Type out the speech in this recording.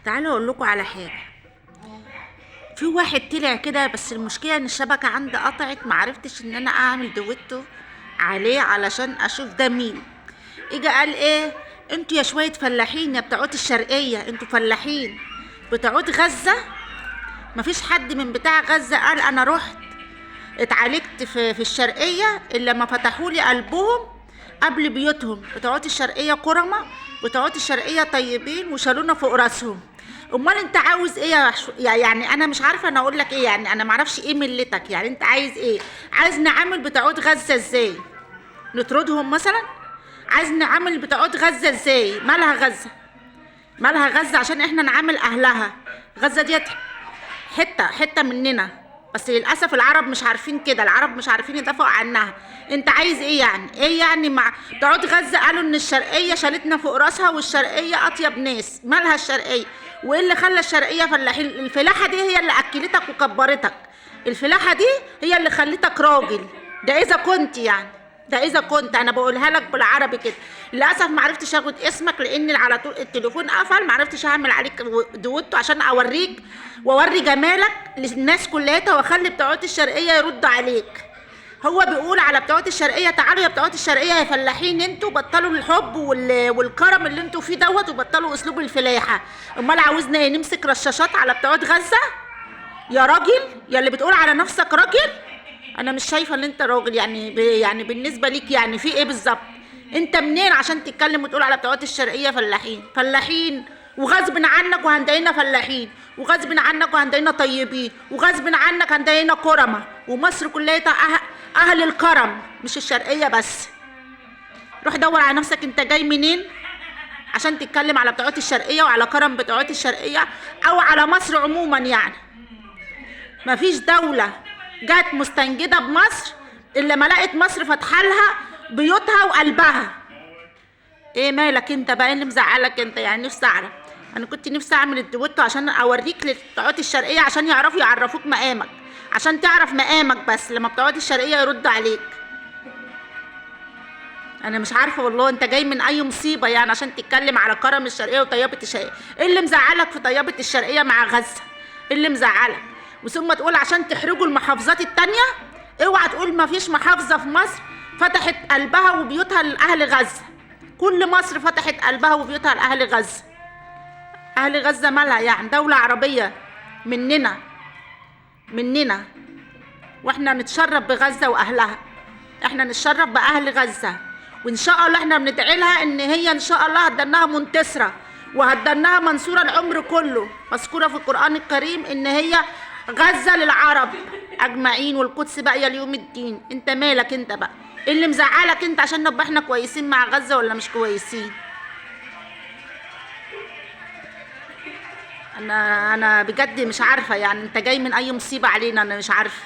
تعالوا اقول لكم على حاجه. في واحد طلع كده، بس المشكله ان الشبكه عندي قطعت، معرفتش ان انا اعمل دويتو عليه علشان اشوف ده مين. اجا قال ايه؟ انتوا يا شويه فلاحين يا بتوعات الشرقيه، انتوا فلاحين بتوعات غزه. مفيش حد من بتاع غزه قال انا رحت اتعالجت في الشرقيه الا ما فتحوا لي قلبهم قبل بيوتهم. بتوعات الشرقيه كرمه، بتوعات الشرقيه طيبين وشالونا فوق راسهم. امال انت عاوز ايه يعني انا مش عارفه انا اقول لك ايه. يعني انا معرفش ايه ملتك، يعني انت عايز ايه؟ عايز نعامل بتوعات غزه ازاي؟ نطردهم مثلا؟ عايز نعامل بتوعات غزه ازاي؟ مالها غزه؟ مالها غزه عشان احنا نعامل اهلها؟ غزه ديت حته مننا، بس للاسف العرب مش عارفين كده، العرب مش عارفين يدافعوا عنها. انت عايز ايه يعني؟ ايه يعني مع بتوعات غزه؟ قالوا ان الشرقيه شالتنا فوق راسها والشرقيه اطيب ناس. مالها الشرقيه؟ وايه اللي خلى الشرقيه فلاحين؟ الفلاحه دي هي اللي اكلتك وكبرتك، الفلاحه دي هي اللي خلتك راجل. ده اذا كنت يعني، ده اذا كنت انا بقولها لك بالعربي كده. للاسف ما عرفتش اخد اسمك لان على طول التليفون قفل، ما عرفتش اعمل عليك دوتو عشان اوريك واوري جمالك للناس كلها واخلي بتوعات الشرقيه يردوا عليك. هو بيقول على بتوعات الشرقيه تعالوا يا بتوعات الشرقيه يا فلاحين، انتوا بطلوا الحب والكرم اللي انتوا فيه دوت وبطلوا اسلوب الفلاحه. امال عاوزنا ايه؟ نمسك رشاشات على بتوعات غزه؟ يا راجل يا اللي بتقول على نفسك راجل، انا مش شايفه ان انت راجل. يعني بالنسبه ليك يعني في ايه بالظبط؟ انت منين عشان تتكلم وتقول على بتوعات الشرقيه فلاحين؟ فلاحين وغصب عنك وهندينا فلاحين، وغصب عنك وهندينا طيبين، وغصب عنك هندينا كرمه، ومصر كلها اهل الكرم مش الشرقيه بس. روح دور على نفسك انت جاي منين عشان تتكلم على بتوعات الشرقيه وعلى كرم بتوعات الشرقيه او على مصر عموما. يعني مفيش دوله جات مستنجده بمصر الا ما لقت مصر فاتحه لها بيوتها وقلبها. ايه مالك انت بقى؟ اللي مزعلك انت؟ يعني نفسي اعرف. انا كنت نفسي اعمل الدويتو عشان اوريك لبتوعات الشرقيه عشان يعرفوك مقامك، عشان تعرف مقامك، بس لما بتوعات الشرقيه يردوا عليك. انا مش عارفه والله انت جاي من اي مصيبه يعني عشان تتكلم على كرم الشرقيه وطيبه الشرقيه. ايه اللي مزعلك في طيبه الشرقيه مع غزه؟ ايه اللي مزعلك؟ وثم تقول عشان تحرجوا المحافظات التانية. اوعى تقول ما فيش محافظة في مصر فتحت قلبها وبيوتها لأهل غزة. كل مصر فتحت قلبها وبيوتها لأهل غزة. أهل غزة مالها يعني؟ دولة عربية مننا واحنا نتشرف بغزة وأهلها، احنا نتشرف بأهل غزة، وإن شاء الله احنا بندعي لها إن هي إن شاء الله هتدنها منتصرة وهتدنها منصورة العمر كله. مذكورة في القرآن الكريم إن هي غزة للعرب اجمعين والقدس باقيه ليوم الدين. انت مالك انت بقى؟ ايه اللي مزعلك انت عشان نبقى احنا كويسين مع غزه ولا مش كويسين؟ انا بجد مش عارفه يعني انت جاي من اي مصيبه علينا، انا مش عارفه.